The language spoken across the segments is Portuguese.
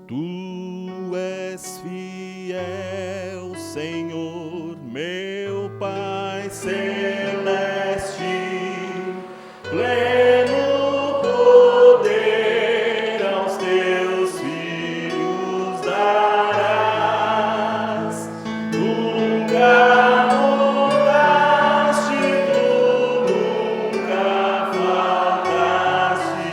Tu és fiel, Senhor, meu Pai celeste, pleno poder aos teus filhos darás. Nunca mudaste, tu nunca faltaste.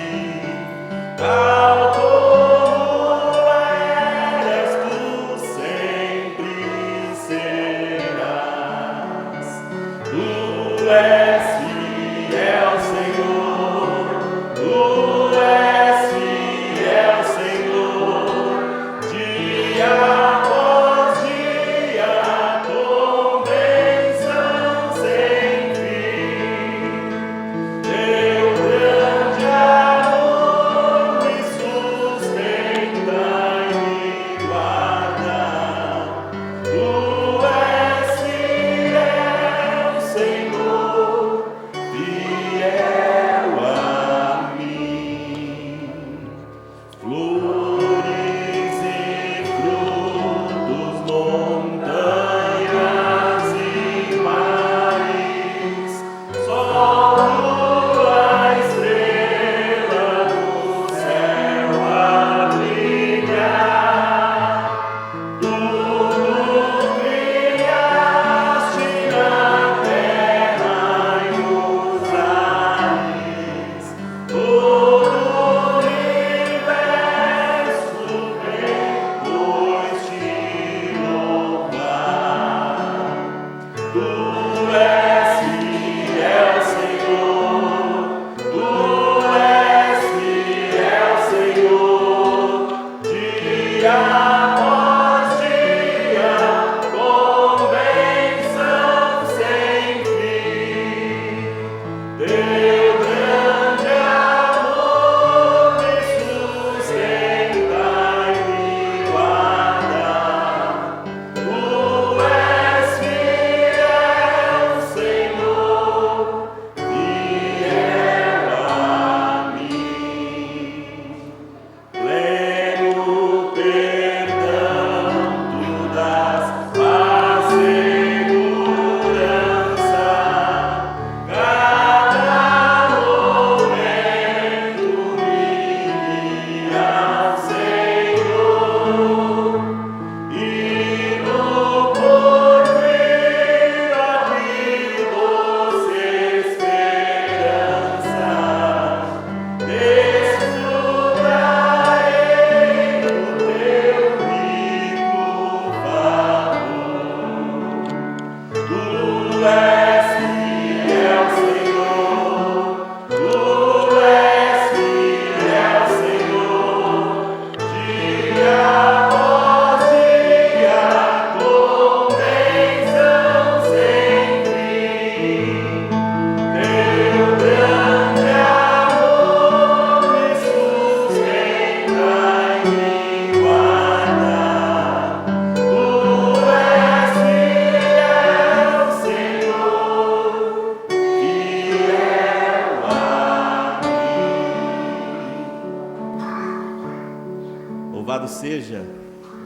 Louvado seja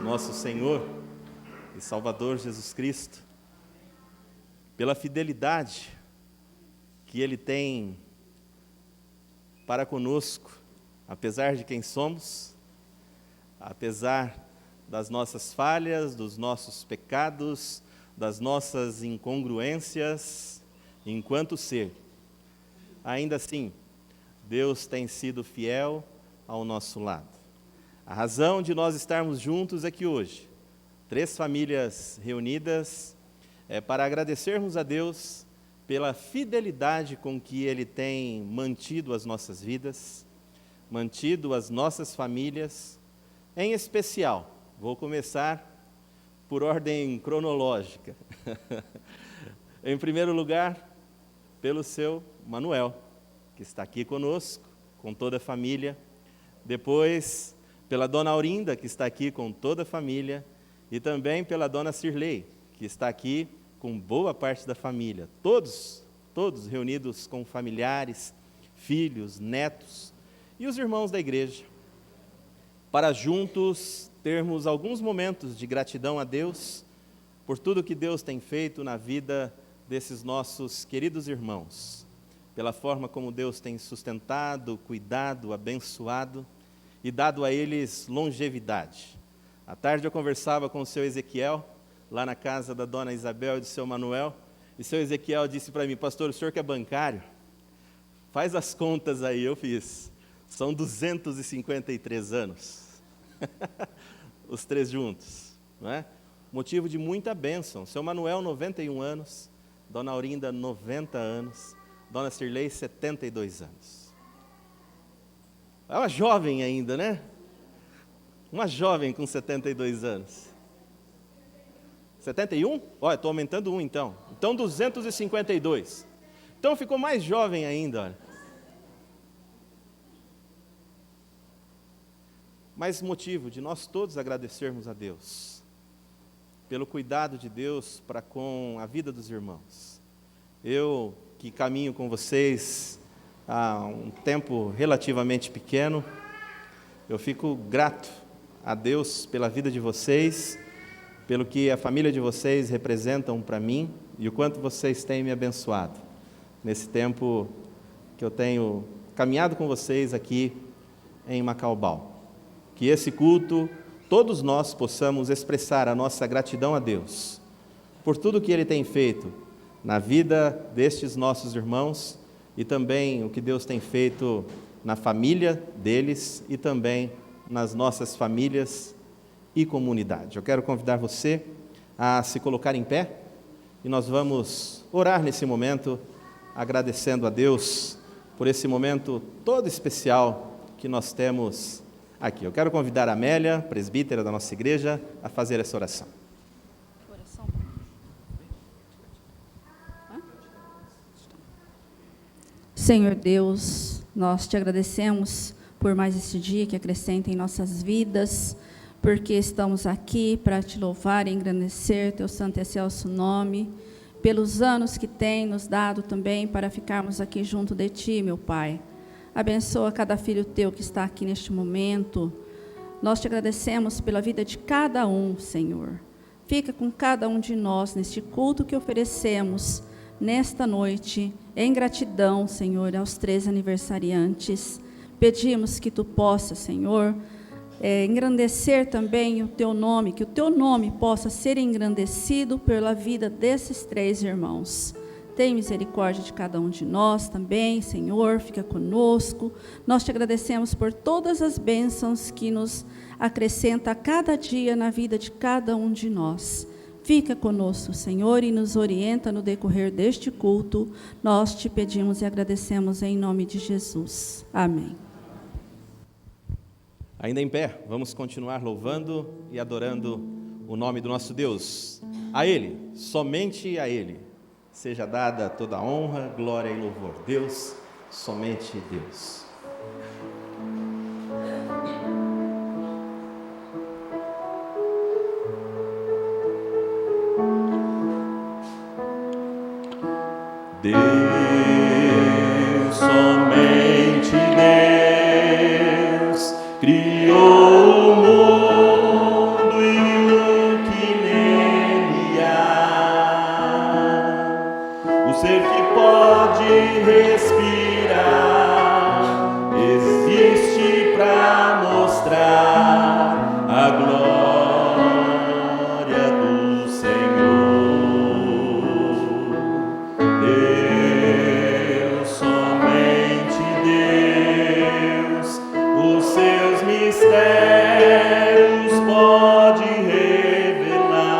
nosso Senhor e Salvador Jesus Cristo, pela fidelidade que Ele tem para conosco, apesar de quem somos, apesar das nossas falhas, dos nossos pecados, das nossas incongruências, enquanto ser. Ainda assim, Deus tem sido fiel ao nosso lado. A razão de nós estarmos juntos aqui hoje, 3 famílias reunidas, é para agradecermos a Deus pela fidelidade com que Ele tem mantido as nossas vidas, mantido as nossas famílias, em especial. Vou começar por ordem cronológica. Em primeiro lugar, pelo seu Manuel, que está aqui conosco, com toda a família. Depois, pela dona Aurinda, que está aqui com toda a família, e também pela dona Cirlei, que está aqui com boa parte da família. Todos reunidos com familiares, filhos, netos e os irmãos da igreja. para juntos termos alguns momentos de gratidão a Deus por tudo que Deus tem feito na vida desses nossos queridos irmãos, pela forma como Deus tem sustentado, cuidado, abençoado e dado a eles longevidade. À tarde eu conversava com o seu Ezequiel, lá na casa da dona Isabel e do seu Manuel, e o seu Ezequiel disse para mim: pastor, o senhor que é bancário, faz as contas aí. Eu fiz, são 253 anos, os três juntos, não é? Motivo de muita bênção. Seu Manuel, 91 anos, dona Aurinda, 90 anos, dona Cirlei, 72 anos. É uma jovem ainda, né? Uma jovem com 72 anos. 71? Olha, estou aumentando um então. Então 252. Então ficou mais jovem ainda, olha. Mais motivo de nós todos agradecermos a Deus pelo cuidado de Deus para com a vida dos irmãos. Eu, que caminho com vocês há um tempo relativamente pequeno, eu fico grato a Deus pela vida de vocês, pelo que a família de vocês representam para mim e o quanto vocês têm me abençoado nesse tempo que eu tenho caminhado com vocês aqui em Macaubal. Que esse culto, todos nós possamos expressar a nossa gratidão a Deus por tudo que Ele tem feito na vida destes nossos irmãos e também o que Deus tem feito na família deles e também nas nossas famílias e comunidade. Eu quero convidar você a se colocar em pé e nós vamos orar nesse momento, agradecendo a Deus por esse momento todo especial que nós temos aqui. Eu quero convidar a Amélia, presbítera da nossa igreja, a fazer essa oração. Senhor Deus, nós te agradecemos por mais este dia que acrescenta em nossas vidas, porque estamos aqui para te louvar e engrandecer teu santo e excelso nome, pelos anos que tem nos dado também para ficarmos aqui junto de ti, meu Pai. Abençoa cada filho teu que está aqui neste momento. Nós te agradecemos pela vida de cada um, Senhor. Fica com cada um de nós neste culto que oferecemos nesta noite, em gratidão, Senhor, aos 3 aniversariantes. Pedimos que tu possas, Senhor, engrandecer também o teu nome, que o teu nome possa ser engrandecido pela vida desses 3 irmãos. Tem misericórdia de cada um de nós também, Senhor, fica conosco. Nós te agradecemos por todas as bênçãos que nos acrescenta a cada dia na vida de cada um de nós. Fica conosco, Senhor, e nos orienta no decorrer deste culto. Nós te pedimos e agradecemos em nome de Jesus. Amém. Ainda em pé, vamos continuar louvando e adorando o nome do nosso Deus. A Ele, somente a Ele, seja dada toda a honra, glória e louvor. Deus, somente Deus. Deus, somente Deus, criou o mundo e o que nele há. O ser que pode respirar existe para mostrar a glória do Senhor. Deus, somente Deus, os seus mistérios pode revelar,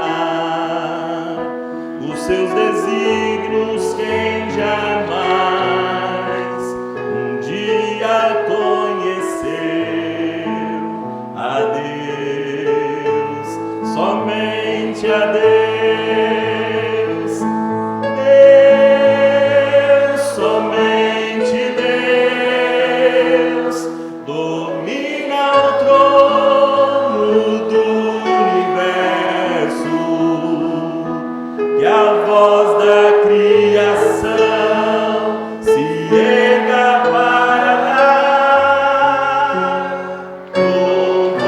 os seus desígnios quem jamais um dia conheceu. A Deus, somente a Deus, Deus, somente Deus, domina o trono do universo, que a voz da criação se erga para dar louvor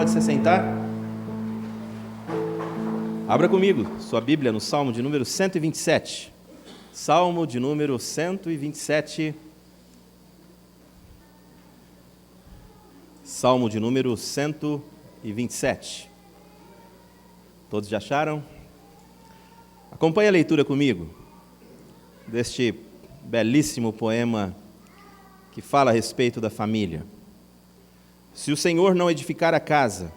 pode se sentar. Abra comigo sua Bíblia no Salmo de número 127. Salmo de número 127. Salmo de número 127. Todos já acharam? Acompanhe a leitura comigo deste belíssimo poema que fala a respeito da família. Se o Senhor não edificar a casa,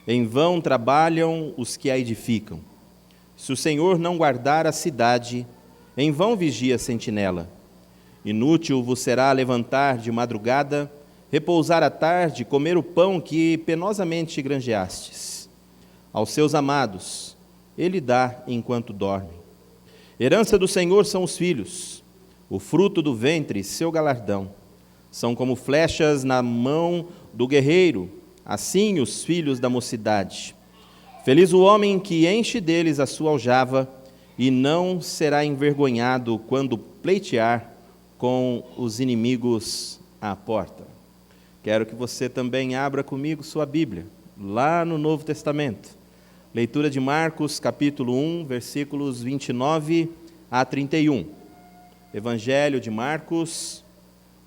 em vão trabalham os que a edificam. Se o Senhor não guardar a cidade, em vão vigia a sentinela. Inútil vos será levantar de madrugada, repousar à tarde, comer o pão que penosamente granjeastes. Aos seus amados, ele dá enquanto dormem. Herança do Senhor são os filhos, o fruto do ventre, seu galardão. São como flechas na mão do guerreiro, assim os filhos da mocidade. Feliz o homem que enche deles a sua aljava e não será envergonhado quando pleitear com os inimigos à porta. Quero que você também abra comigo sua Bíblia, lá no Novo Testamento. Leitura de Marcos, capítulo 1, versículos 29 a 31. Evangelho de Marcos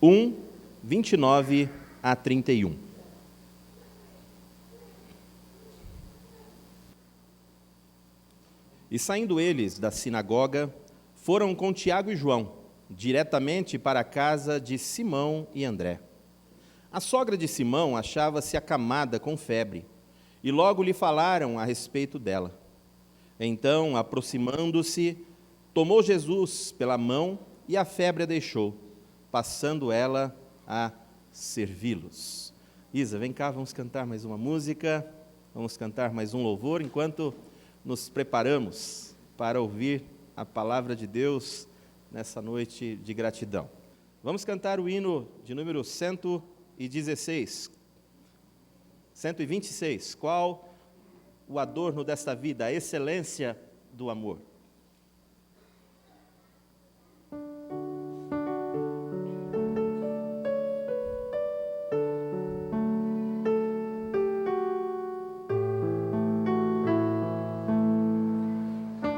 1, 29 a 31. E saindo eles da sinagoga, foram com Tiago e João, diretamente para a casa de Simão e André. A sogra de Simão achava-se acamada com febre, e logo lhe falaram a respeito dela. Então, aproximando-se, tomou Jesus pela mão e a febre a deixou, passando ela a servi-los. Isa, vem cá, vamos cantar mais uma música, vamos cantar mais um louvor, enquanto nos preparamos para ouvir a palavra de Deus nessa noite de gratidão. Vamos cantar o hino de número 126. Qual o adorno desta vida, a excelência do amor?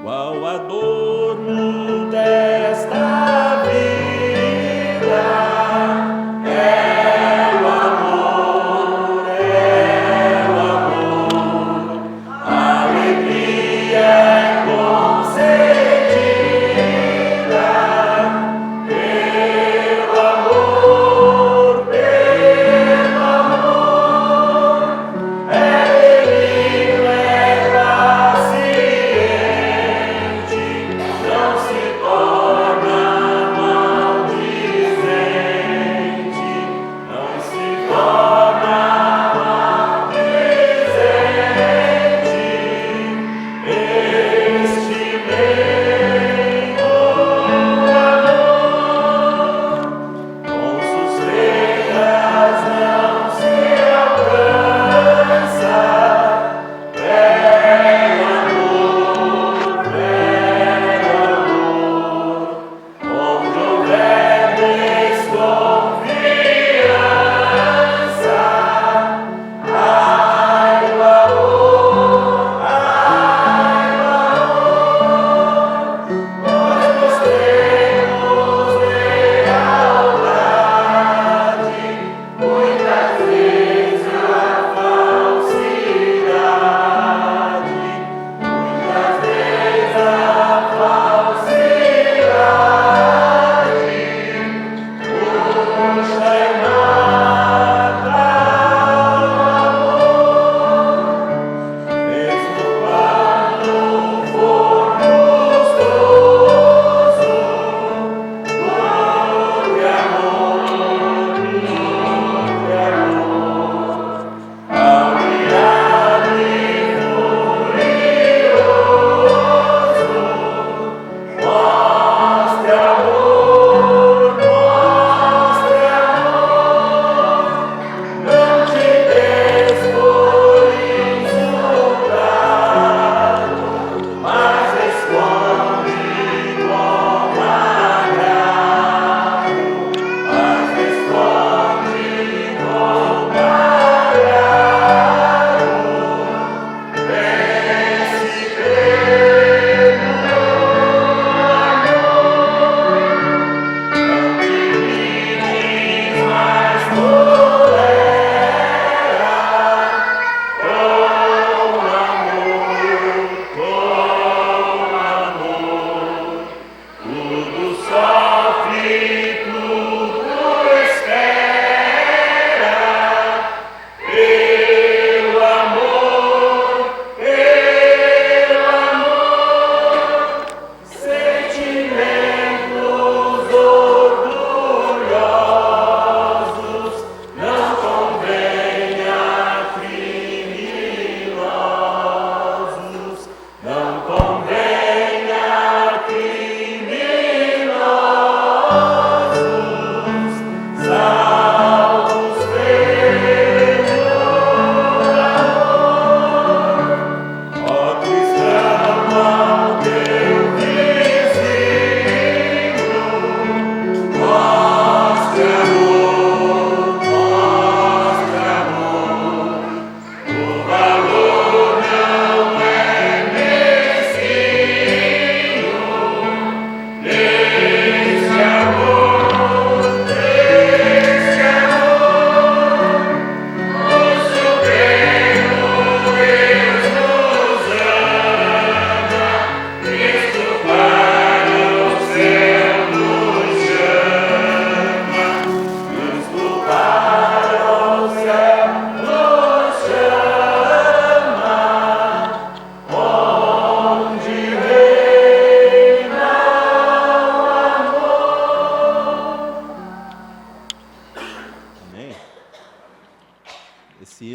Qual adorno desta vida é o amor, alegria é consciência.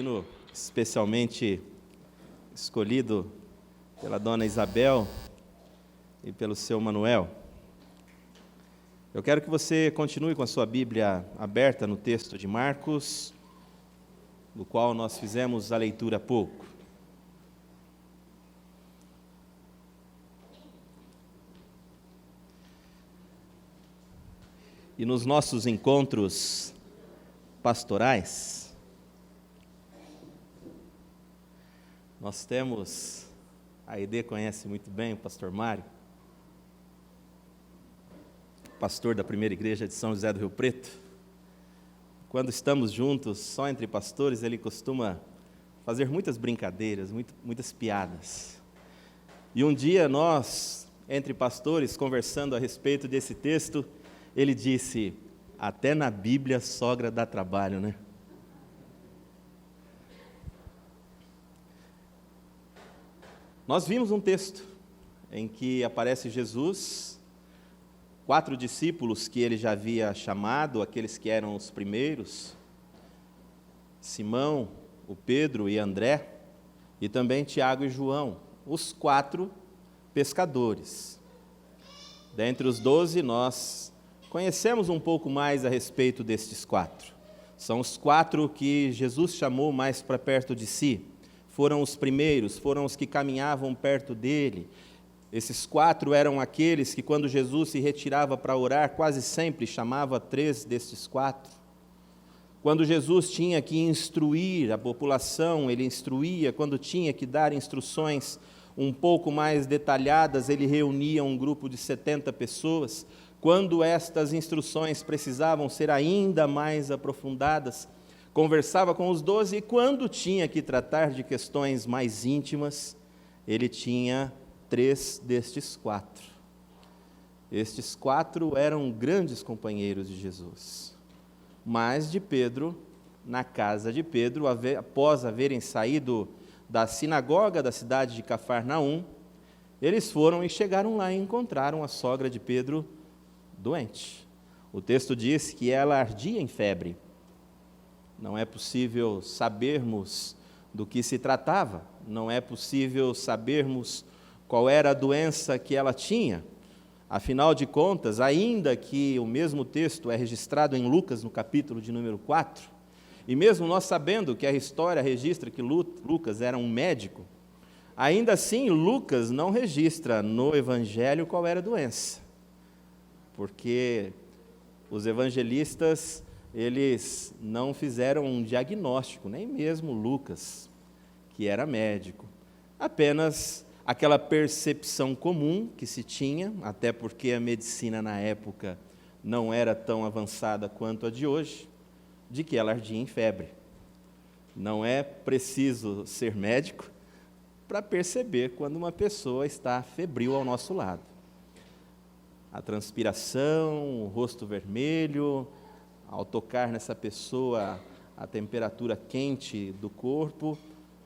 hino especialmente escolhido pela dona Isabel e pelo seu Manuel. Eu quero que você continue com a sua Bíblia aberta no texto de Marcos, do qual nós fizemos a leitura há pouco. E nos nossos encontros pastorais, nós temos, a ED conhece muito bem o pastor Mário, pastor da primeira igreja de São José do Rio Preto. Quando estamos juntos, só entre pastores, ele costuma fazer muitas brincadeiras, muitas piadas. E um dia nós, entre pastores, conversando a respeito desse texto, ele disse: até na Bíblia sogra dá trabalho, né? Nós vimos um texto em que aparece Jesus, 4 discípulos que ele já havia chamado, aqueles que eram os primeiros, Simão, o Pedro e André, e também Tiago e João, os 4 pescadores. Dentre os 12, nós conhecemos um pouco mais a respeito destes 4. São os 4 que Jesus chamou mais para perto de si. Foram os primeiros, foram os que caminhavam perto dele. Esses 4 eram aqueles que, quando Jesus se retirava para orar, quase sempre chamava 3 destes 4. Quando Jesus tinha que instruir a população, ele instruía. Quando tinha que dar instruções um pouco mais detalhadas, ele reunia um grupo de 70 pessoas. Quando estas instruções precisavam ser ainda mais aprofundadas, conversava com os 12, e quando tinha que tratar de questões mais íntimas, ele tinha 3 destes 4. Estes 4 eram grandes companheiros de Jesus. Mas de Pedro, na casa de Pedro, após haverem saído da sinagoga da cidade de Cafarnaum, eles foram e chegaram lá e encontraram a sogra de Pedro doente. O texto diz que ela ardia em febre. Não é possível sabermos do que se tratava, não é possível sabermos qual era a doença que ela tinha. Afinal de contas, ainda que o mesmo texto é registrado em Lucas, no capítulo de número 4, e mesmo nós sabendo que a história registra que Lucas era um médico, ainda assim Lucas não registra no Evangelho qual era a doença. Porque os evangelistas, eles não fizeram um diagnóstico, nem mesmo Lucas, que era médico. Apenas aquela percepção comum que se tinha, até porque a medicina na época não era tão avançada quanto a de hoje, de que ela ardia em febre. Não é preciso ser médico para perceber quando uma pessoa está febril ao nosso lado. A transpiração, o rosto vermelho, ao tocar nessa pessoa a temperatura quente do corpo.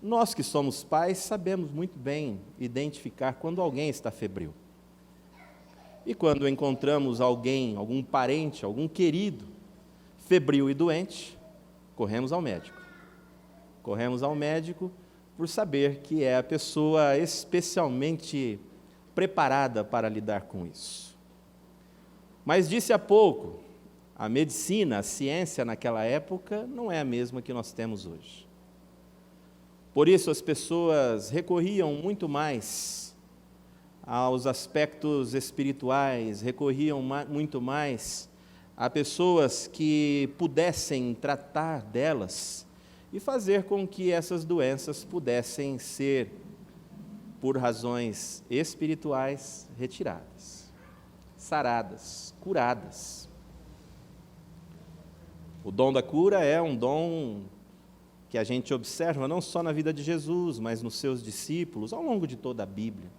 Nós que somos pais sabemos muito bem identificar quando alguém está febril. E quando encontramos alguém, algum parente, algum querido, febril e doente, corremos ao médico. Corremos ao médico por saber que é a pessoa especialmente preparada para lidar com isso. Mas disse há pouco, a medicina, a ciência naquela época não é a mesma que nós temos hoje. Por isso as pessoas recorriam muito mais aos aspectos espirituais, recorriam muito mais a pessoas que pudessem tratar delas e fazer com que essas doenças pudessem ser, por razões espirituais, retiradas, saradas, curadas. O dom da cura é um dom que a gente observa não só na vida de Jesus, mas nos seus discípulos, ao longo de toda a Bíblia.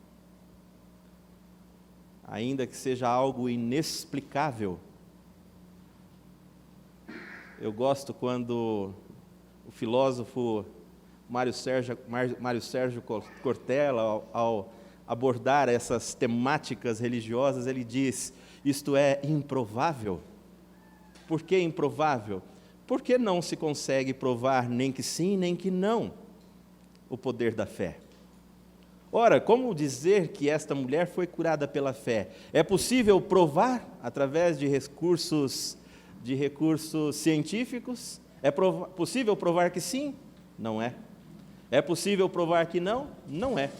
Ainda que seja algo inexplicável, eu gosto quando o filósofo Mário Sérgio Cortella, ao abordar essas temáticas religiosas, ele diz: isto é improvável. Por que improvável? Por que não se consegue provar nem que sim, nem que não o poder da fé? Ora, como dizer que esta mulher foi curada pela fé? É possível provar através de recursos científicos? É possível provar que sim? Não é. É possível provar que não? Não é.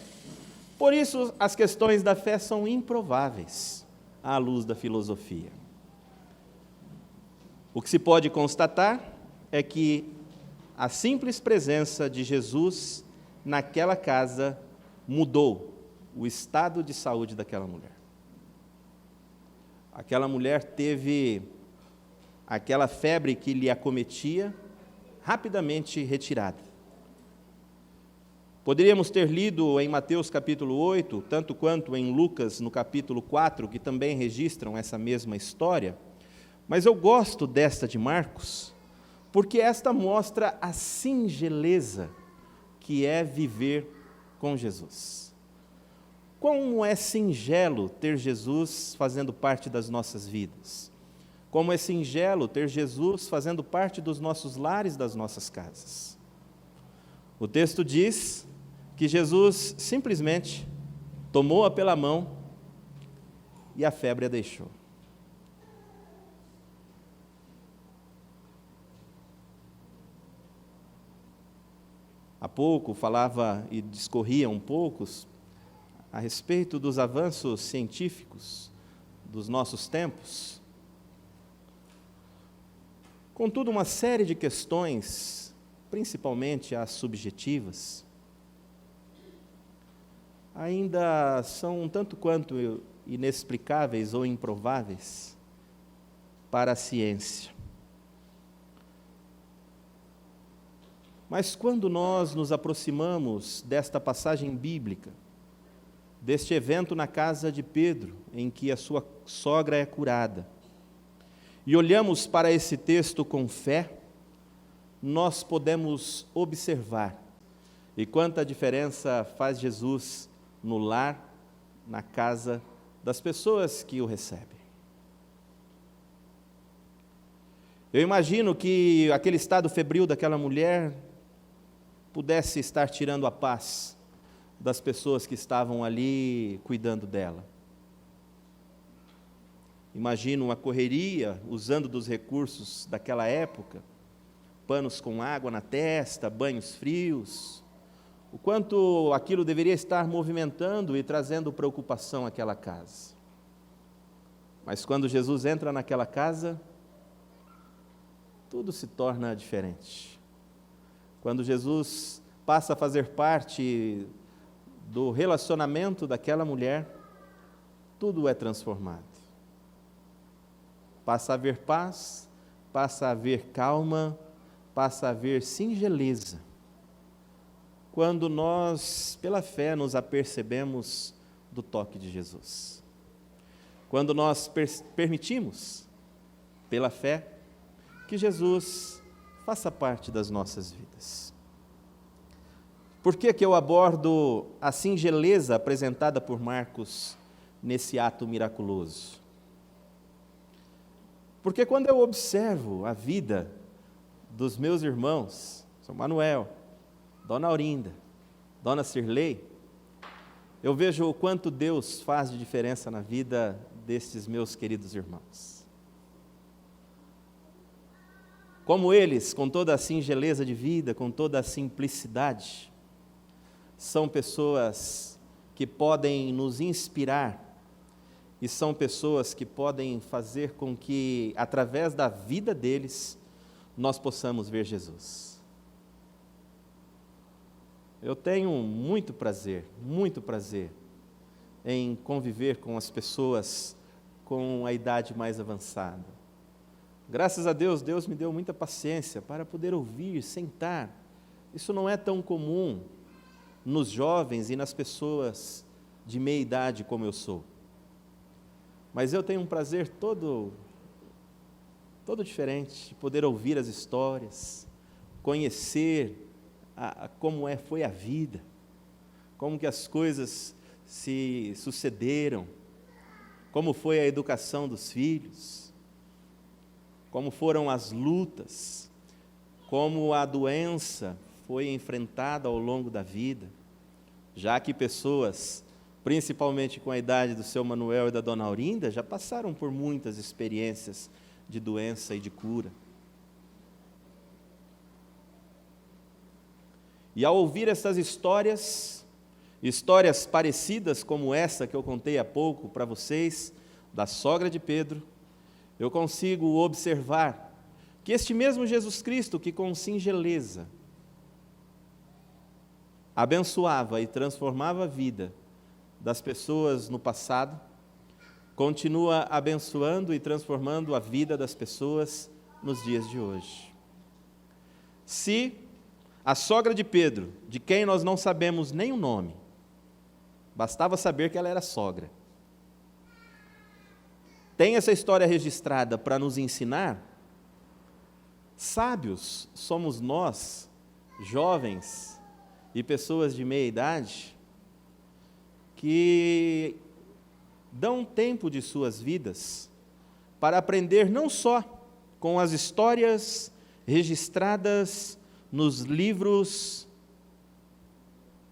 Por isso, as questões da fé são improváveis à luz da filosofia. O que se pode constatar é que a simples presença de Jesus naquela casa mudou o estado de saúde daquela mulher. Aquela mulher teve aquela febre que lhe acometia rapidamente retirada. Poderíamos ter lido em Mateus capítulo 8, tanto quanto em Lucas no capítulo 4, que também registram essa mesma história, mas eu gosto desta de Marcos, porque esta mostra a singeleza que é viver com Jesus. Como é singelo ter Jesus fazendo parte das nossas vidas. Como é singelo ter Jesus fazendo parte dos nossos lares, das nossas casas. O texto diz que Jesus simplesmente tomou-a pela mão e a febre a deixou. Há pouco falava e discorria um pouco a respeito dos avanços científicos dos nossos tempos. Contudo, uma série de questões, principalmente as subjetivas, ainda são um tanto quanto inexplicáveis ou improváveis para a ciência. Mas quando nós nos aproximamos desta passagem bíblica, deste evento na casa de Pedro, em que a sua sogra é curada, e olhamos para esse texto com fé, nós podemos observar e quanta diferença faz Jesus no lar, na casa das pessoas que o recebem. Eu imagino que aquele estado febril daquela mulher pudesse estar tirando a paz das pessoas que estavam ali cuidando dela. Imagino uma correria, usando dos recursos daquela época, panos com água na testa, banhos frios, o quanto aquilo deveria estar movimentando e trazendo preocupação àquela casa. Mas quando Jesus entra naquela casa, tudo se torna diferente. Quando Jesus passa a fazer parte do relacionamento daquela mulher, tudo é transformado. Passa a haver paz, passa a haver calma, passa a haver singeleza. Quando nós, pela fé, nos apercebemos do toque de Jesus. Quando nós permitimos, pela fé, que Jesus faça parte das nossas vidas. Por que que eu abordo a singeleza apresentada por Marcos nesse ato miraculoso? Porque quando eu observo a vida dos meus irmãos, São Manuel, Dona Aurinda, Dona Cirlei, eu vejo o quanto Deus faz de diferença na vida destes meus queridos irmãos. Como eles, com toda a singeleza de vida, com toda a simplicidade, são pessoas que podem nos inspirar e são pessoas que podem fazer com que, através da vida deles, nós possamos ver Jesus. Eu tenho muito prazer em conviver com as pessoas com a idade mais avançada. Graças a Deus, Deus me deu muita paciência para poder ouvir, sentar. Isso não é tão comum nos jovens e nas pessoas de meia idade como eu sou. Mas eu tenho um prazer todo diferente de poder ouvir as histórias, conhecer como foi a vida, como que as coisas se sucederam, como foi a educação dos filhos, como foram as lutas, como a doença foi enfrentada ao longo da vida, já que pessoas, principalmente com a idade do seu Manuel e da dona Aurinda, já passaram por muitas experiências de doença e de cura. E ao ouvir essas histórias parecidas como essa que eu contei há pouco para vocês, da sogra de Pedro, eu consigo observar que este mesmo Jesus Cristo, que com singeleza abençoava e transformava a vida das pessoas no passado, continua abençoando e transformando a vida das pessoas nos dias de hoje. Se a sogra de Pedro, de quem nós não sabemos nem o nome, bastava saber que ela era sogra, tem essa história registrada para nos ensinar, sábios somos nós, jovens e pessoas de meia idade, que dão tempo de suas vidas para aprender não só com as histórias registradas nos livros,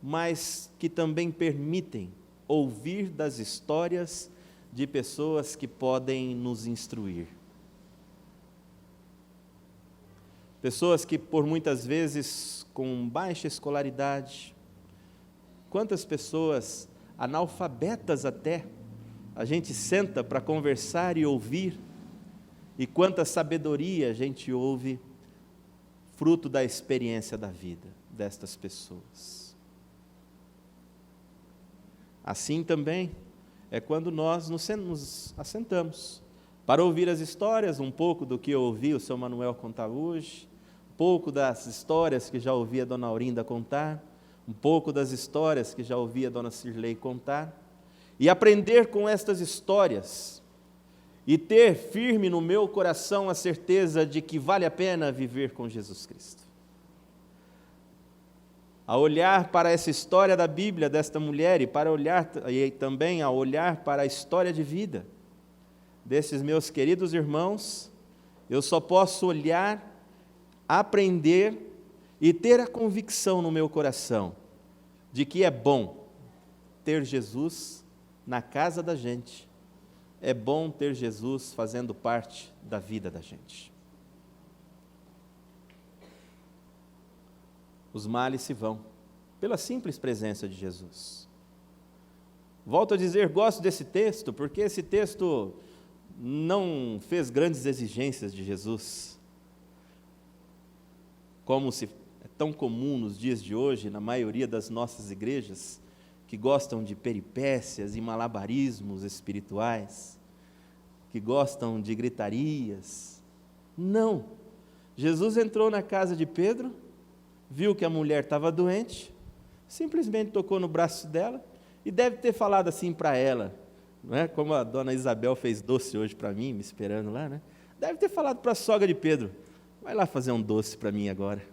mas que também permitem ouvir das histórias de pessoas que podem nos instruir. Pessoas que, por muitas vezes, com baixa escolaridade, quantas pessoas analfabetas até, a gente senta para conversar e ouvir, e quanta sabedoria a gente ouve, fruto da experiência da vida destas pessoas. Assim também é quando nós nos assentamos para ouvir as histórias, um pouco do que eu ouvi o seu Manuel contar hoje, um pouco das histórias que já ouvi a dona Aurinda contar, um pouco das histórias que já ouvi a dona Cirlei contar, e aprender com estas histórias, e ter firme no meu coração a certeza de que vale a pena viver com Jesus Cristo. A olhar para essa história da Bíblia desta mulher e também a olhar para a história de vida desses meus queridos irmãos, eu só posso olhar, aprender e ter a convicção no meu coração de que é bom ter Jesus na casa da gente, é bom ter Jesus fazendo parte da vida da gente. Os males se vão, pela simples presença de Jesus. Volto a dizer, gosto desse texto, porque esse texto não fez grandes exigências de Jesus, como se é tão comum nos dias de hoje, na maioria das nossas igrejas, que gostam de peripécias e malabarismos espirituais, que gostam de gritarias. Não, Jesus entrou na casa de Pedro, viu que a mulher estava doente, simplesmente tocou no braço dela e deve ter falado assim para ela, não é? Como a dona Isabel fez doce hoje para mim, me esperando lá, né? Deve ter falado para a sogra de Pedro, vai lá fazer um doce para mim agora.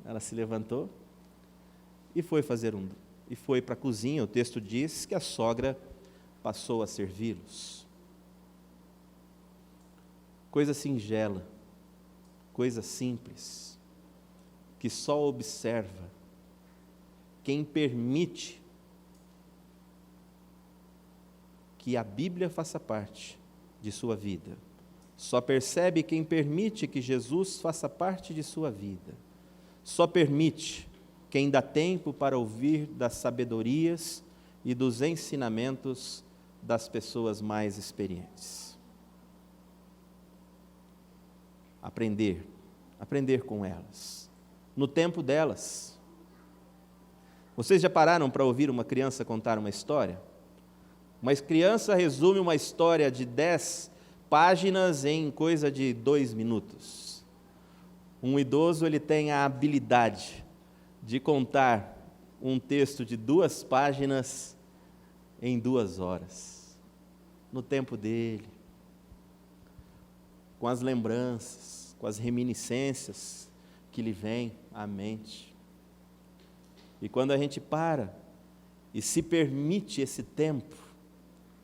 Ela se levantou e foi para a cozinha. O texto diz que a sogra passou a servi-los. Coisa singela, coisa simples, que só observa quem permite que a Bíblia faça parte de sua vida. Só percebe quem permite que Jesus faça parte de sua vida. Só permite quem dá tempo para ouvir das sabedorias e dos ensinamentos das pessoas mais experientes. Aprender com elas, no tempo delas. Vocês já pararam para ouvir uma criança contar uma história? Uma criança resume uma história de 10 páginas em coisa de 2 minutos. Um idoso, ele tem a habilidade de contar um texto de 2 páginas em 2 horas, no tempo dele, com as lembranças, com as reminiscências que lhe vêm à mente. E quando a gente para e se permite esse tempo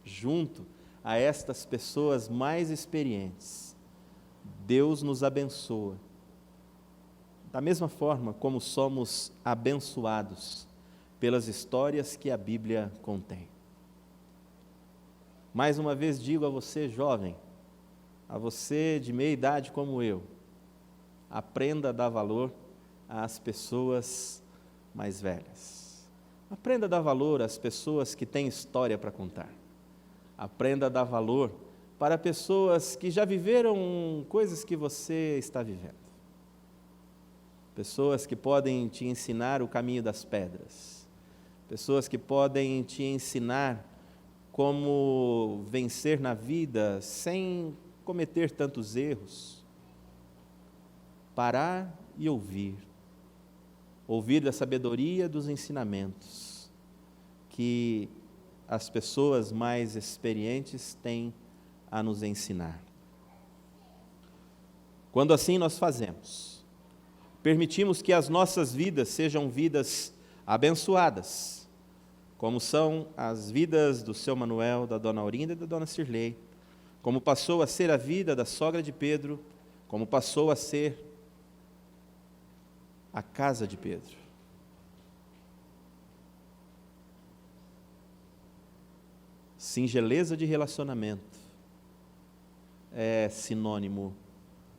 junto a estas pessoas mais experientes, Deus nos abençoa Da mesma forma como somos abençoados pelas histórias que a Bíblia contém. Mais uma vez digo a você, jovem, a você de meia idade como eu, aprenda a dar valor às pessoas mais velhas. Aprenda a dar valor às pessoas que têm história para contar. Aprenda a dar valor para pessoas que já viveram coisas que você está vivendo. Pessoas que podem te ensinar o caminho das pedras. Pessoas que podem te ensinar como vencer na vida sem cometer tantos erros. Parar e ouvir. Ouvir da sabedoria dos ensinamentos que as pessoas mais experientes têm a nos ensinar. Quando assim nós fazemos, permitimos que as nossas vidas sejam vidas abençoadas, como são as vidas do seu Manuel, da dona Aurinda e da dona Cirlei, como passou a ser a vida da sogra de Pedro, como passou a ser a casa de Pedro. Singeleza de relacionamento é sinônimo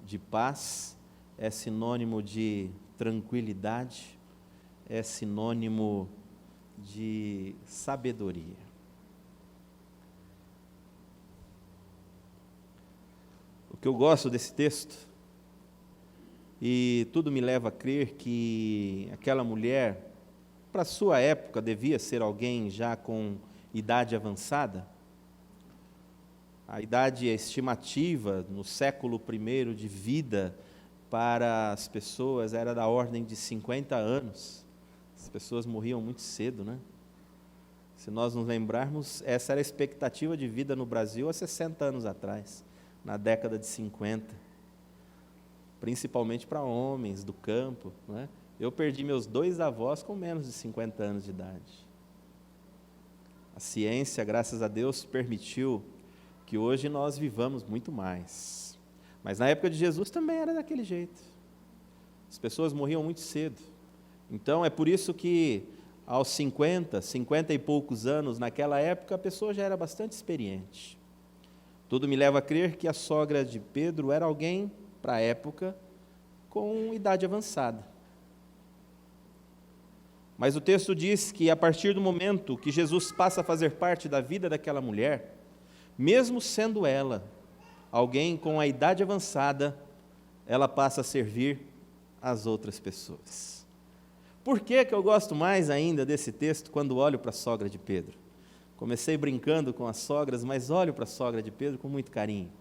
de paz, é sinônimo de tranquilidade, é sinônimo de sabedoria. O que eu gosto desse texto, e tudo me leva a crer que aquela mulher, para a sua época, devia ser alguém já com idade avançada. A idade estimativa no século I de vida para as pessoas era da ordem de 50 anos. As pessoas morriam muito cedo, né? Se nós nos lembrarmos, essa era a expectativa de vida no Brasil há 60 anos atrás, na década de 50. Principalmente para homens do campo, né? Eu perdi meus 2 avós com menos de 50 anos de idade. A ciência, graças a Deus, permitiu que hoje nós vivamos muito mais. Mas na época de Jesus também era daquele jeito. As pessoas morriam muito cedo. Então é por isso que aos 50 e poucos anos, naquela época, a pessoa já era bastante experiente. Tudo me leva a crer que a sogra de Pedro era alguém, para a época, com idade avançada. Mas o texto diz que a partir do momento que Jesus passa a fazer parte da vida daquela mulher, mesmo sendo ela alguém com a idade avançada, ela passa a servir as outras pessoas. Por que eu gosto mais ainda desse texto quando olho para a sogra de Pedro? Comecei brincando com as sogras, mas olho para a sogra de Pedro com muito carinho.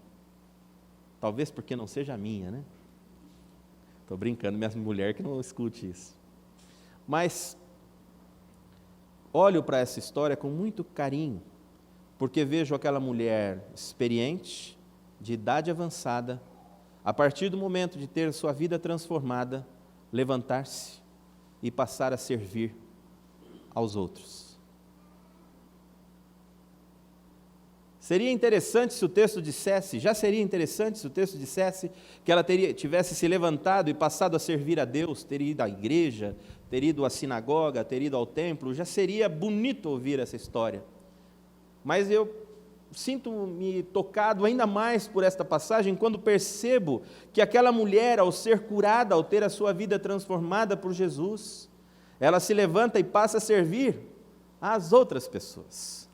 Talvez porque não seja a minha, né? Estou brincando, minha mulher que não escute isso. Mas olho para essa história com muito carinho, porque vejo aquela mulher experiente, de idade avançada, a partir do momento de ter sua vida transformada, levantar-se e passar a servir aos outros. Seria interessante se o texto dissesse, já seria interessante se o texto dissesse que ela tivesse se levantado e passado a servir a Deus, ter ido à igreja, ter ido à sinagoga, ter ido ao templo, já seria bonito ouvir essa história. Mas eu sinto-me tocado ainda mais por esta passagem quando percebo que aquela mulher, ao ser curada, ao ter a sua vida transformada por Jesus, ela se levanta e passa a servir às outras pessoas.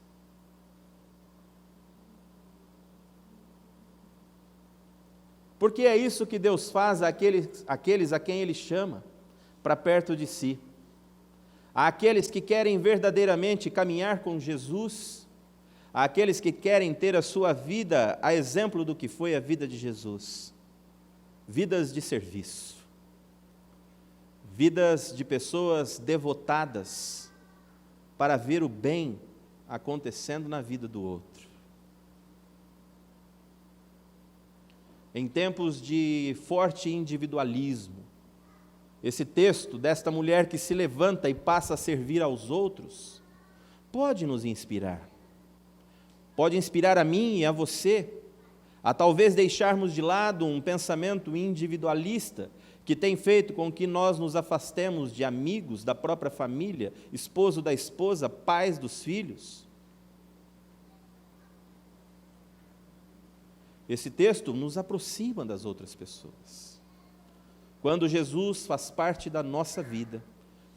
Porque é isso que Deus faz àqueles a quem Ele chama para perto de si. Àqueles que querem verdadeiramente caminhar com Jesus, àqueles que querem ter a sua vida a exemplo do que foi a vida de Jesus. Vidas de serviço. Vidas de pessoas devotadas para ver o bem acontecendo na vida do outro. Em tempos de forte individualismo, esse texto desta mulher que se levanta e passa a servir aos outros, pode nos inspirar. Pode inspirar a mim e a você a talvez deixarmos de lado um pensamento individualista que tem feito com que nós nos afastemos de amigos, da própria família, esposo da esposa, pais dos filhos. Esse texto nos aproxima das outras pessoas. Quando Jesus faz parte da nossa vida,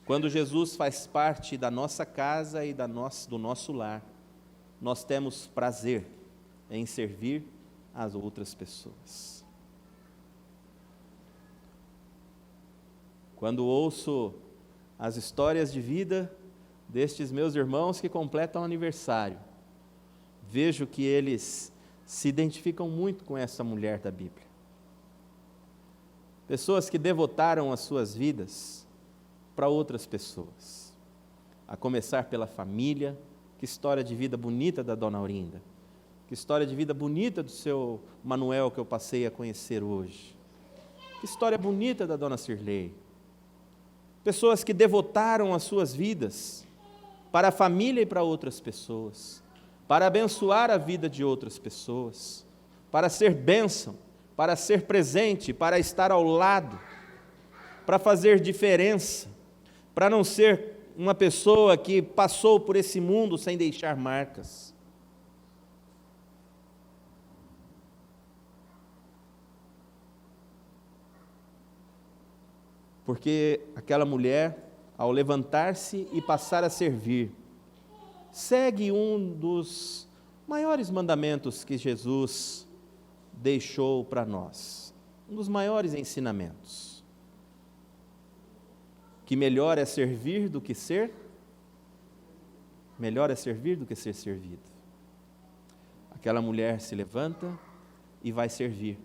quando Jesus faz parte da nossa casa e do nosso lar, nós temos prazer em servir as outras pessoas. Quando ouço as histórias de vida destes meus irmãos que completam aniversário, vejo que eles se identificam muito com essa mulher da Bíblia. Pessoas que devotaram as suas vidas para outras pessoas, a começar pela família. Que história de vida bonita da Dona Aurinda, que história de vida bonita do seu Manuel que eu passei a conhecer hoje, que história bonita da Dona Cirlei. Pessoas que devotaram as suas vidas para a família e para outras pessoas, para abençoar a vida de outras pessoas, para ser bênção, para ser presente, para estar ao lado, para fazer diferença, para não ser uma pessoa que passou por esse mundo sem deixar marcas. Porque aquela mulher, ao levantar-se e passar a servir, segue um dos maiores mandamentos que Jesus deixou para nós, um dos maiores ensinamentos, que melhor é servir do que ser servido. Aquela mulher se levanta e vai servir.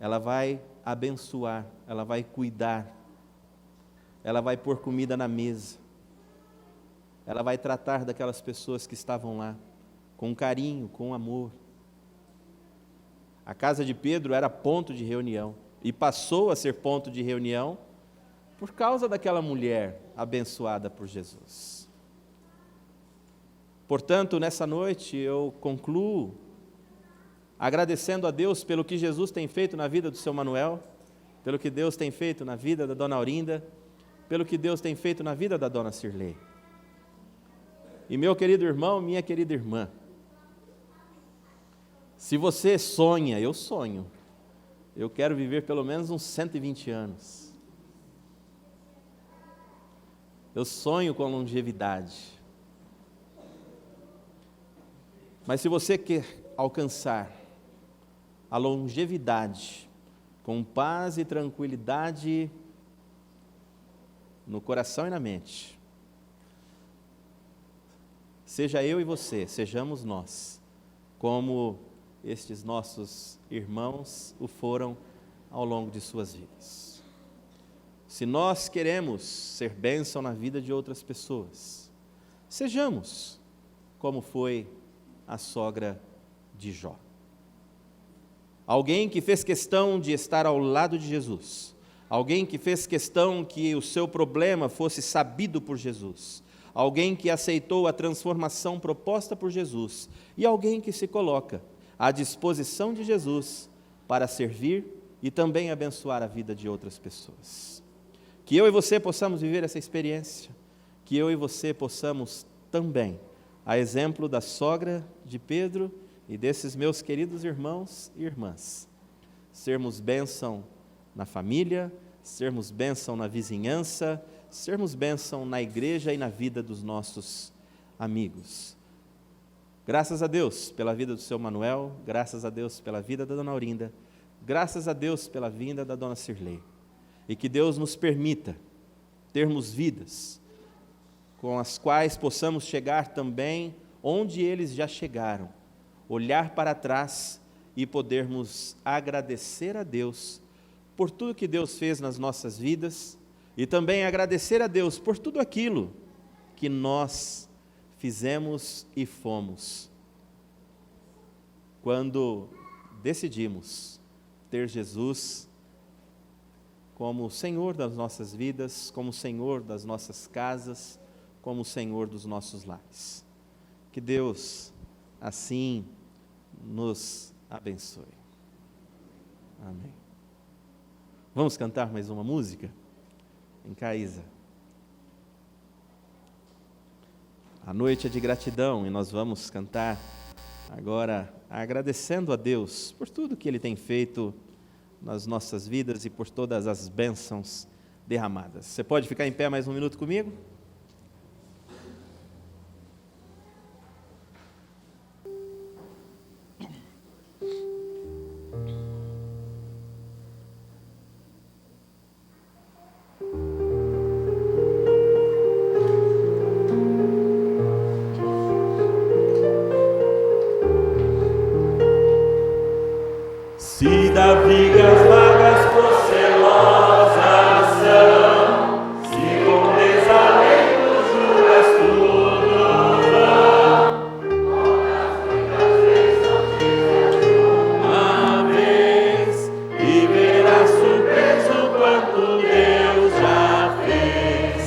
Ela vai abençoar, ela vai cuidar, ela vai pôr comida na mesa, ela vai tratar daquelas pessoas que estavam lá, com carinho, com amor. A casa de Pedro era ponto de reunião, e passou a ser ponto de reunião por causa daquela mulher abençoada por Jesus. Portanto, nessa noite eu concluo agradecendo a Deus pelo que Jesus tem feito na vida do seu Manuel, pelo que Deus tem feito na vida da Dona Aurinda, pelo que Deus tem feito na vida da Dona Cirlei. E meu querido irmão, minha querida irmã, se você sonha, eu sonho, eu quero viver pelo menos uns 120 anos. Eu sonho com longevidade. Mas se você quer alcançar a longevidade com paz e tranquilidade no coração e na mente, seja eu e você, sejamos nós, como estes nossos irmãos o foram ao longo de suas vidas. Se nós queremos ser bênção na vida de outras pessoas, sejamos como foi a sogra de Jó. Alguém que fez questão de estar ao lado de Jesus, alguém que fez questão que o seu problema fosse sabido por Jesus, alguém que aceitou a transformação proposta por Jesus e alguém que se coloca à disposição de Jesus para servir e também abençoar a vida de outras pessoas. Que eu e você possamos viver essa experiência, que eu e você possamos também, a exemplo da sogra de Pedro e desses meus queridos irmãos e irmãs, sermos bênção na família, sermos bênção na vizinhança, sermos bênção na igreja e na vida dos nossos amigos. Graças a Deus pela vida do seu Manuel, graças a Deus pela vida da Dona Aurinda, graças a Deus pela vinda da Dona Cirlei. E que Deus nos permita termos vidas com as quais possamos chegar também onde eles já chegaram, olhar para trás e podermos agradecer a Deus por tudo que Deus fez nas nossas vidas e também agradecer a Deus por tudo aquilo que nós fizemos e fomos quando decidimos ter Jesus como o Senhor das nossas vidas, como o Senhor das nossas casas, como o Senhor dos nossos lares. Que Deus, assim, nos abençoe. Amém. Vamos cantar mais uma música? Vem cá, Isa. A noite é de gratidão e nós vamos cantar agora agradecendo a Deus por tudo que Ele tem feito nas nossas vidas e por todas as bênçãos derramadas. Você pode ficar em pé mais um minuto comigo? Se da vigas vagas procelosas são, se com desalento juras tudo vão, muitas bênçãos dizer uma vez, e verás surpreso quanto Deus já fez.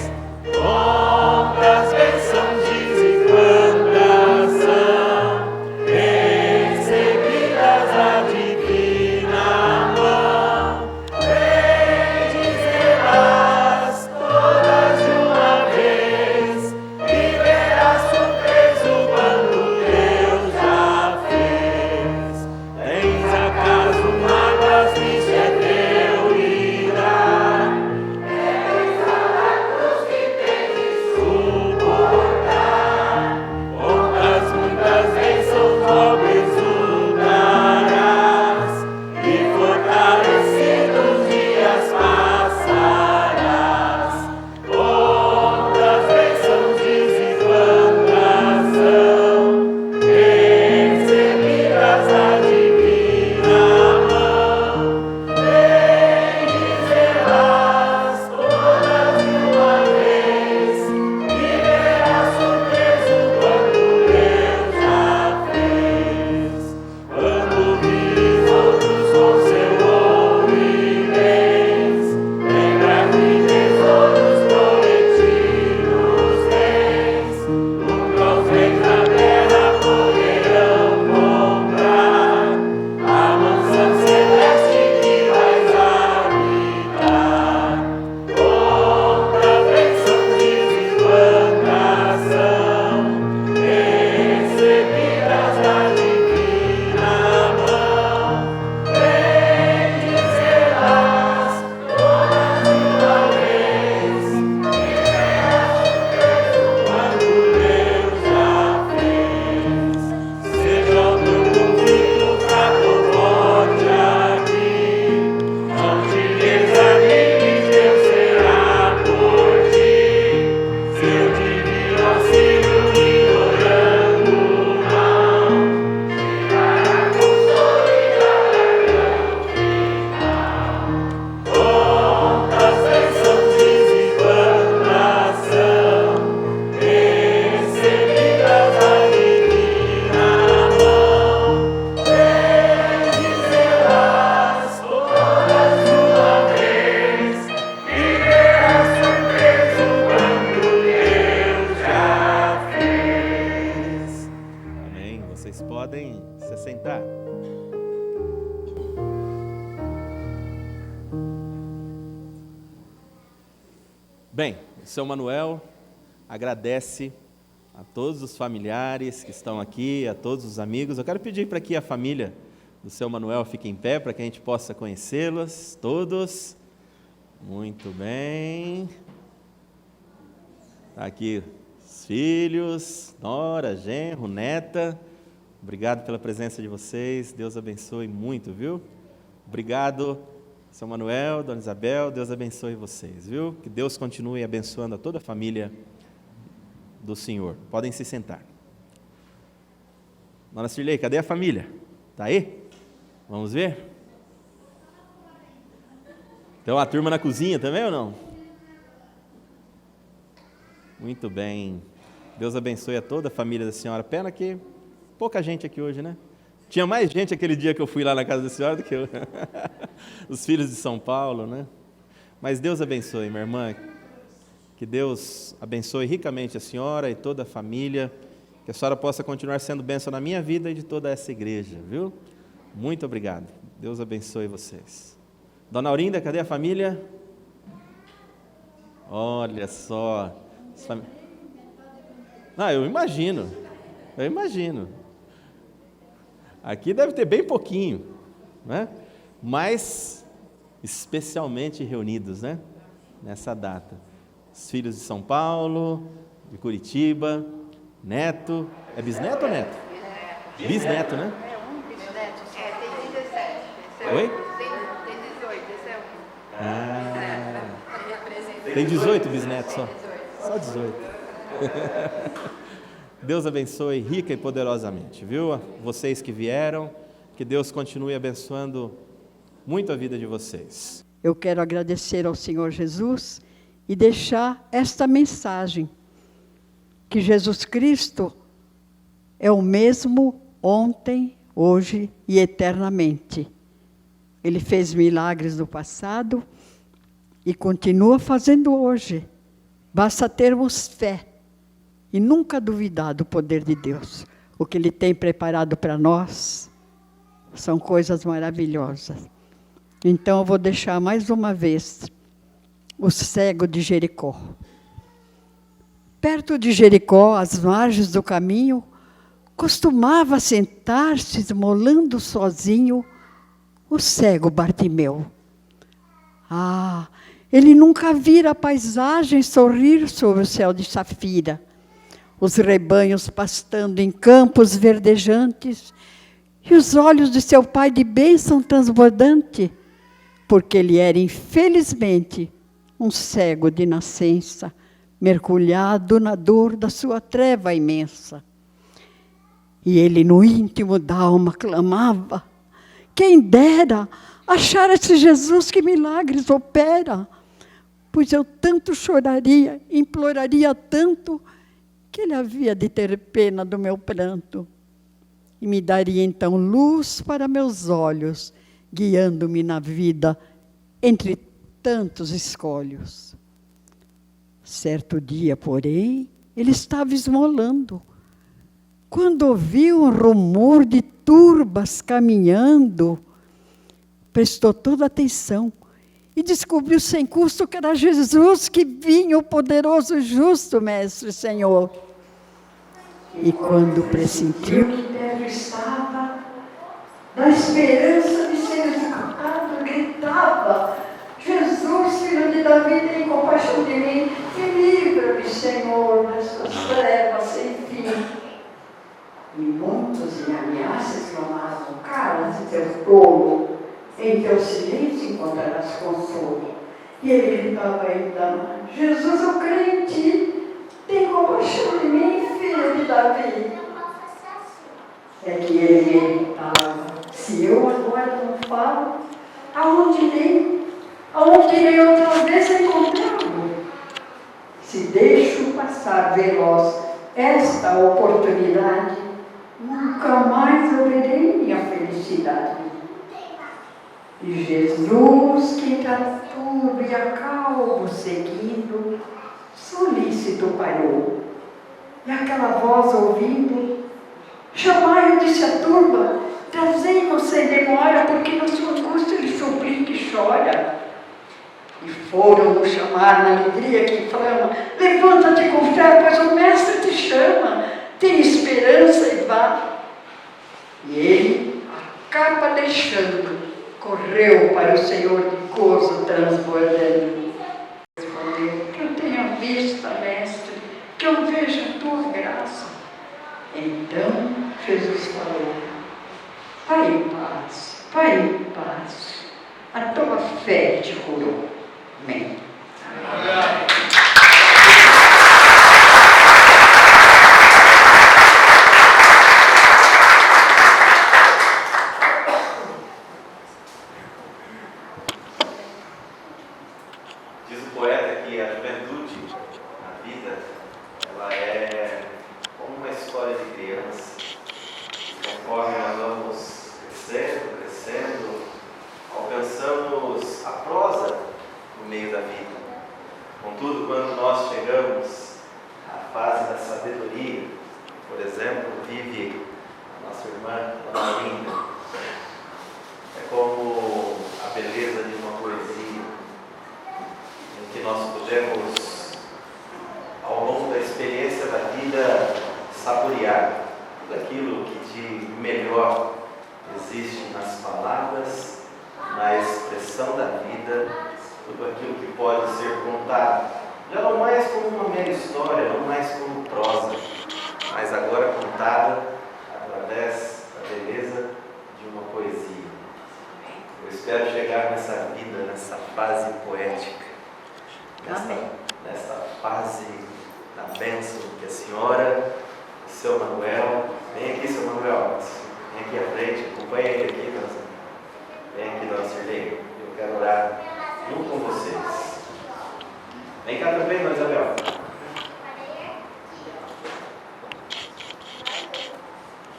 Quantas bênçãos diz e quantas são, recebidas a divina mão, vem dizer-las todas de uma vez, e verás surpreso quanto Deus já fez. Tens acaso mágoas, triste é teu lidar, tens a cruz que tens de suportar, quantas muitas bênçãos logo exultarás, e fortalecidos dias passarás. Quantas bênçãos diz e quantas são, recebidas da divina mão, vem dizer-las todas de uma vez, e verás surpreso quanto Deus já fez. Quando vires outros com seu ouro e bens, lembra que tesouros prometidos tens, nunca os bens da terra poderão comprar a mansão celeste que vais habitar. Quantas bênçãos diz e quantas são, recebidas da divina mão, vem dizer-las todas de uma vez, e verás surpreso quanto Deus já fez. Seja o teu conflito fraco ou forte aqui, não te desanimes, Deus será por ti. Seu divino auxílio ignorando não, te dará consolo e alarga o final. Quantas bênçãos diz e quantas são, recebidas da divina mão, vem dizer-las todas de uma vez, e verás surpreso quanto Deus já fez. Amém. Vocês podem se sentar. Bem, o seu Manuel agradece a todos os familiares que estão aqui, a todos os amigos. Eu quero pedir para que a família do seu Manuel fique em pé, para que a gente possa conhecê-los todos. Muito bem. Tá aqui os filhos, nora, genro, neta. Obrigado pela presença de vocês. Deus abençoe muito, viu? Obrigado, seu Manuel, dona Isabel. Deus abençoe vocês, viu? Que Deus continue abençoando a toda a família do Senhor. Podem se sentar. Dona Cirlei, cadê a família? Está aí? Vamos ver? Então, a turma na cozinha também ou não? Muito bem. Deus abençoe a toda a família da senhora. Pena que pouca gente aqui hoje, né? Tinha mais gente aquele dia que eu fui lá na casa da senhora do que eu. Os filhos de São Paulo, né? Mas Deus abençoe, minha irmã. Que Deus abençoe ricamente a senhora e toda a família. Que Que a senhora possa continuar sendo bênção na minha vida e de toda essa igreja, viu? Muito obrigado. Deus abençoe vocês. Dona Aurinda, cadê a família? Olha só. Eu imagino. Aqui deve ter bem pouquinho, né? Mas especialmente reunidos, né? Nessa data. Os filhos de São Paulo, de Curitiba, neto. É bisneto ou neto? Bisneto, né? Bisneto. Tem 17. Oi? Tem 18, esse é um. Tem 18 bisnetos só? Só 18. Deus abençoe rica e poderosamente, viu? Vocês que vieram, que Deus continue abençoando muito a vida de vocês. Eu quero agradecer ao Senhor Jesus e deixar esta mensagem, que Jesus Cristo é o mesmo ontem, hoje e eternamente. Ele fez milagres no passado e continua fazendo hoje. Basta termos fé e nunca duvidar do poder de Deus. O que Ele tem preparado para nós são coisas maravilhosas. Então eu vou deixar mais uma vez o cego de Jericó. Perto de Jericó, às margens do caminho, costumava sentar-se, esmolando sozinho, o cego Bartimeu. Ele nunca vira a paisagem sorrir sobre o céu de safira, os rebanhos pastando em campos verdejantes, e os olhos de seu pai de bênção transbordante, porque ele era, infelizmente, um cego de nascença, mergulhado na dor da sua treva imensa. E ele, no íntimo da alma, clamava: quem dera achar esse Jesus que milagres opera, pois eu tanto choraria, imploraria tanto, que ele havia de ter pena do meu pranto, e me daria então luz para meus olhos, guiando-me na vida entre tantos escolhos. Certo dia, porém, ele estava esmolando, quando ouviu um rumor de turbas caminhando, prestou toda atenção e descobriu sem custo que era Jesus que vinha, o poderoso e justo Mestre Senhor. E quando pressentiu que deve estava, da esperança de ser executado, gritava: Jesus, filho de Davi, tem compaixão de mim e livra-me, Senhor, destas trevas sem fim. E muitos em ameaças clamavam: cala-te, teu tolo, em teu silêncio encontrarás consolo. E ele gritava ainda: Jesus, eu creio em ti, tem compaixão de mim, filho de Davi. É que ele gritava: se eu agora não falo, aonde irei outra vez encontrá-lo? Se deixo passar veloz esta oportunidade, nunca mais eu verei minha felicidade. E Jesus, que entre a turba e a calmo seguindo, solícito parou. E aquela voz ouvindo: chamai-o, disse a turba, trazei-o sem demora, porque na sua angústia ele suplica e chora. E foram-no chamar na alegria que inflama: levanta-te com fé, pois o Mestre te chama, tem esperança e vá. E ele, a capa deixando, correu para o Senhor de gozo transbordando. Respondeu: que eu tenha vista, Mestre, que eu veja a tua graça. Então Jesus falou: vai em paz, vai em paz, a tua fé te curou. Amém. Diz o poeta que a juventude, a vida, ela é como uma história de criança. Conforme nós vamos crescendo, alcançamos a prosa no meio da vida. Contudo, quando nós chegamos à fase da sabedoria, por exemplo, podemos, ao longo da experiência da vida, saborear tudo aquilo que de melhor existe nas palavras, na expressão da vida, tudo aquilo que pode ser contado, já não mais como uma mera história, não mais como prosa, mas agora contada através da beleza de uma poesia. Eu espero chegar nessa vida, nessa fase poética, nessa fase da bênção que a senhora, o seu Manuel, vem aqui, seu Manuel, vem aqui à frente, acompanha ele aqui, vem aqui, dona Cirlei, eu quero orar junto com vocês. Vem cá também, dona Isabel.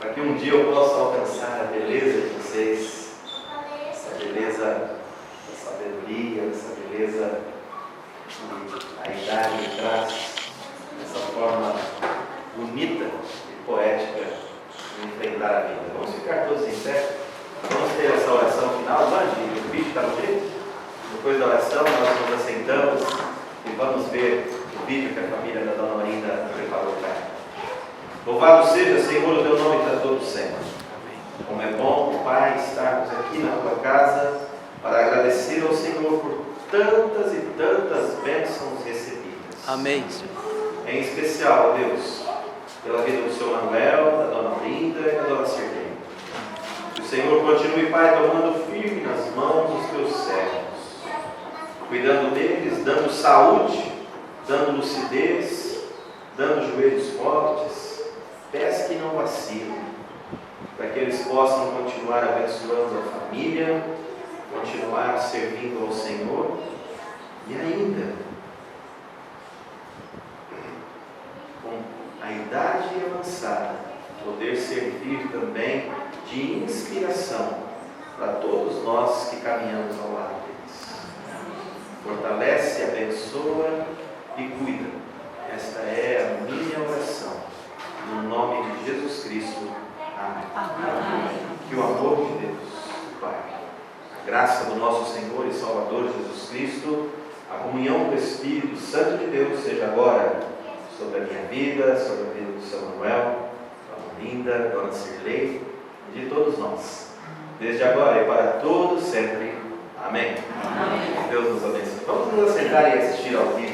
Para que um dia eu possa alcançar a beleza de vocês, essa beleza da sabedoria, essa beleza que a idade traz, essa forma bonita e poética de enfrentar a vida. Vamos ficar todos em pé, vamos ter essa oração final. Mande, o vídeo está no jeito? Depois da oração, nós nos assentamos e vamos ver o vídeo que a família da Dona Orinda preparou para ela. Louvado seja, Senhor, o teu nome para todo sempre. Como é bom, Pai, estarmos aqui na tua casa para agradecer ao Senhor por tantas e tantas bênçãos recebidas. Amém, Senhor. Em especial, Deus, pela vida do seu Manuel, da Dona Orinda e da Dona Cirlei. Que o Senhor continue, Pai, tomando firme nas mãos dos teus servos, cuidando deles, dando saúde, dando lucidez, dando joelhos fortes, pés que não vacilem, para que eles possam continuar abençoando a família, continuar servindo ao Senhor e ainda, com a idade avançada, poder servir também de inspiração para todos nós que caminhamos ao lado deles. Fortalece, abençoa e cuida. Esta é a minha oração. No nome de Jesus Cristo. Amém. Amém. Que o amor de Deus, Pai, a graça do nosso Senhor e Salvador Jesus Cristo, a comunhão do Espírito Santo de Deus seja agora sobre a minha vida, sobre a vida do seu Manuel, Dona Orinda, Dona Cirlei e de todos nós, desde agora e para todos sempre. Amém. Amém. Deus nos abençoe. Vamos nos assentar e assistir ao vídeo.